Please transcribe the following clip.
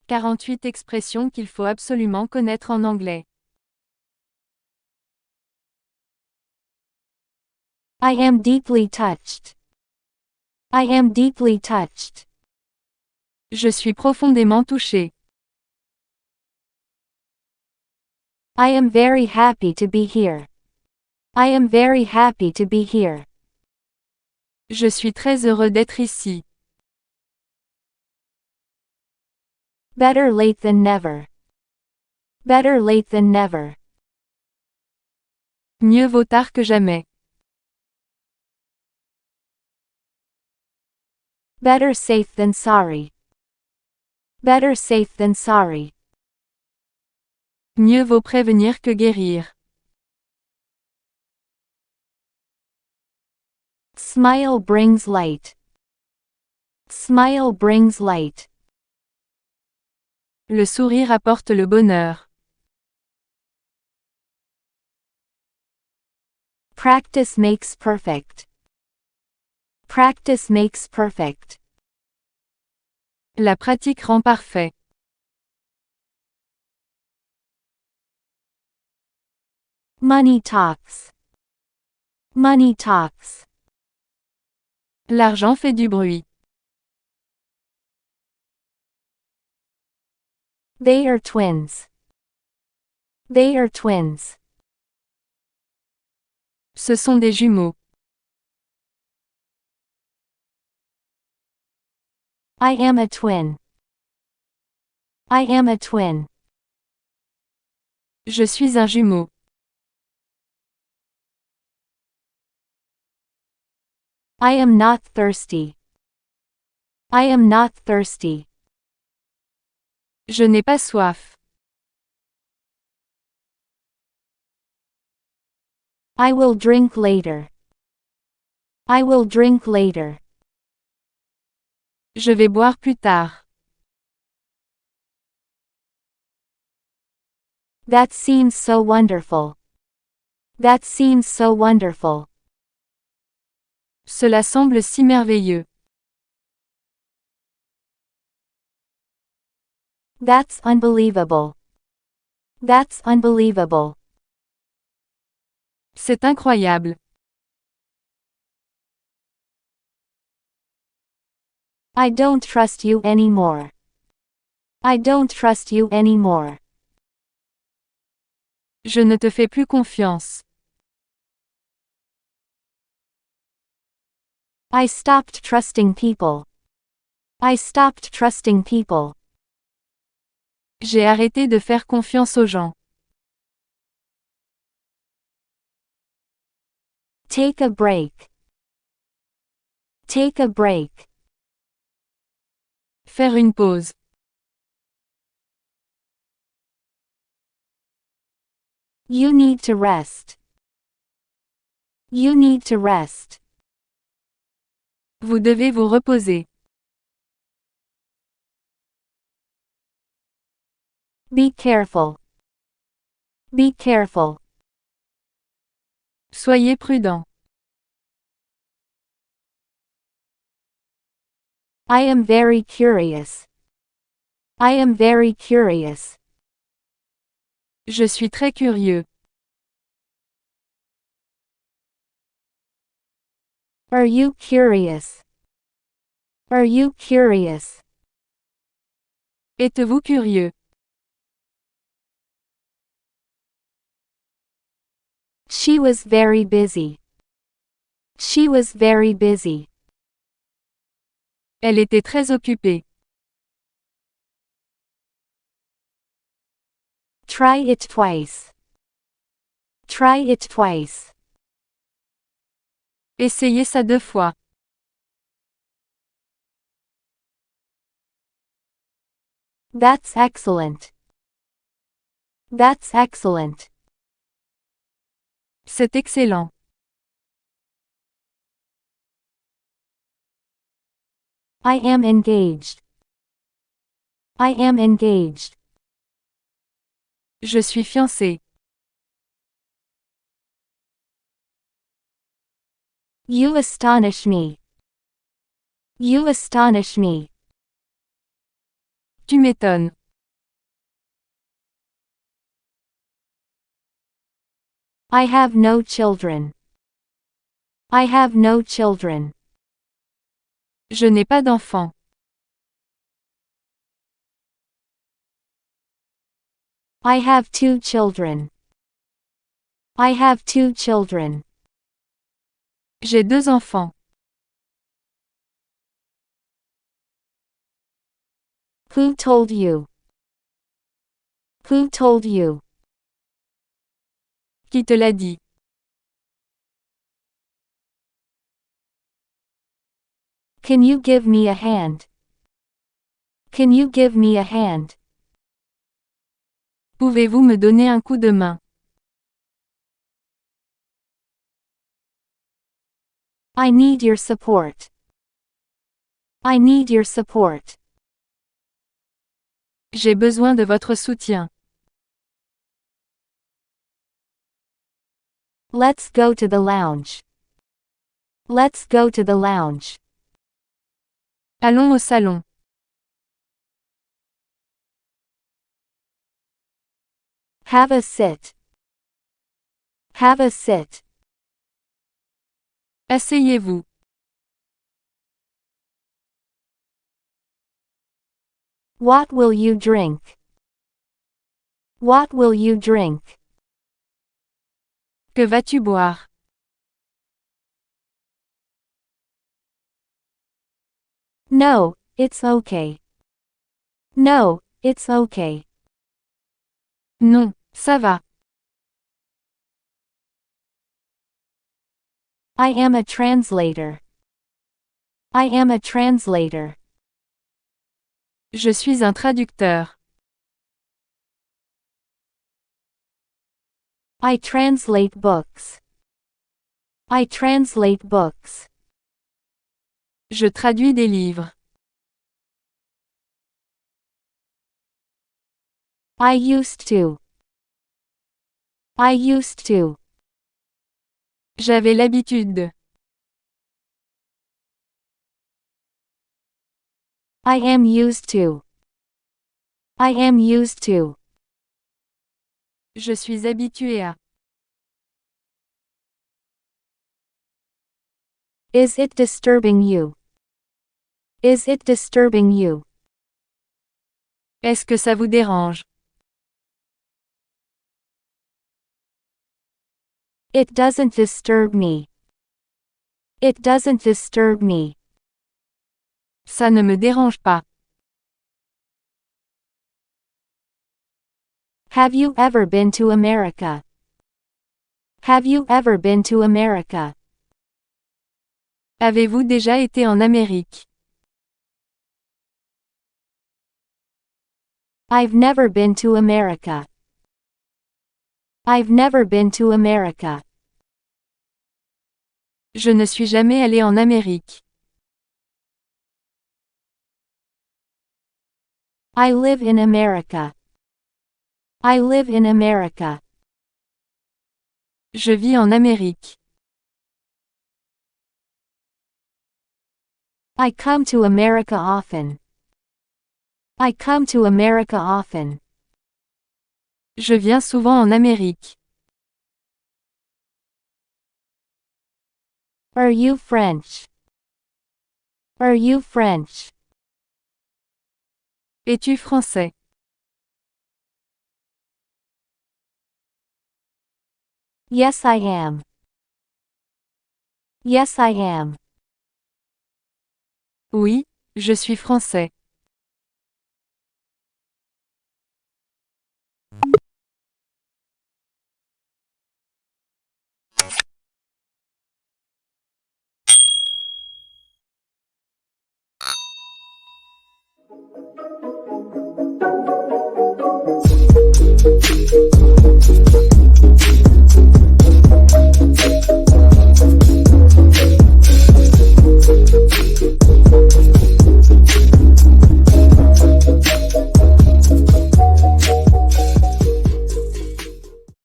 48 expressions qu'il faut absolument connaître en anglais. I am deeply touched. I am deeply touched. Je suis profondément touché. I am very happy to be here. I am very happy to be here. Je suis très heureux d'être ici. Better late than never. Better late than never. Mieux vaut tard que jamais. Better safe than sorry. Better safe than sorry. Mieux vaut prévenir que guérir. Smile brings light. Smile brings light. Le sourire apporte le bonheur. Practice makes perfect. Practice makes perfect. La pratique rend parfait. Money talks. Money talks. L'argent fait du bruit. They are twins. They are twins. Ce sont des jumeaux. I am a twin. I am a twin. Je suis un jumeau. I am not thirsty. I am not thirsty. Je n'ai pas soif. I will drink later. I will drink later. Je vais boire plus tard. That seems so wonderful. That seems so wonderful. Cela semble si merveilleux. That's unbelievable. That's unbelievable. C'est incroyable. I don't trust you anymore. I don't trust you anymore. Je ne te fais plus confiance. I stopped trusting people. I stopped trusting people. J'ai arrêté de faire confiance aux gens. Take a break. Take a break. Faire une pause. You need to rest. You need to rest. Vous devez vous reposer. Be careful. Be careful. Soyez prudent. I am very curious. I am very curious. Je suis très curieux. Are you curious? Are you curious? Êtes-vous curieux? She was very busy. She was very busy. Elle était très occupée. Try it twice. Try it twice. Essayez ça 2 fois. That's excellent. That's excellent. C'est excellent. I am engaged. I am engaged. Je suis fiancé. You astonish me. You astonish me. Tu m'étonnes. I have no children. I have no children. Je n'ai pas d'enfant. I have 2 children. I have 2 children. J'ai 2 enfants. Who told you? Who told you? Qui te l'a dit? Can you give me a hand? Can you give me a hand? Pouvez-vous me donner un coup de main? I need your support. I need your support. J'ai besoin de votre soutien. Let's go to the lounge. Let's go to the lounge. Allons au salon. Have a sit. Have a sit. Asseyez-vous. What will you drink? What will you drink? Que vas-tu boire? No, it's okay. No, it's okay. Non, ça va. I am a translator. I am a translator. Je suis un traducteur. I translate books. I translate books. Je traduis des livres. I used to. I used to. J'avais l'habitude de. I am used to. I am used to. Je suis habitué à. Is it disturbing you? Is it disturbing you? Est-ce que ça vous dérange? It doesn't disturb me. It doesn't disturb me. Ça ne me dérange pas. Have you ever been to America? Have you ever been to America? Avez-vous déjà été en Amérique? I've never been to America. I've never been to America. Je ne suis jamais allé en Amérique. I live in America. I live in America. Je vis en Amérique. I come to America often. I come to America often. Je viens souvent en Amérique. Are you French? Are you French? Es-tu français? Yes, I am. Yes, I am. Oui, je suis français.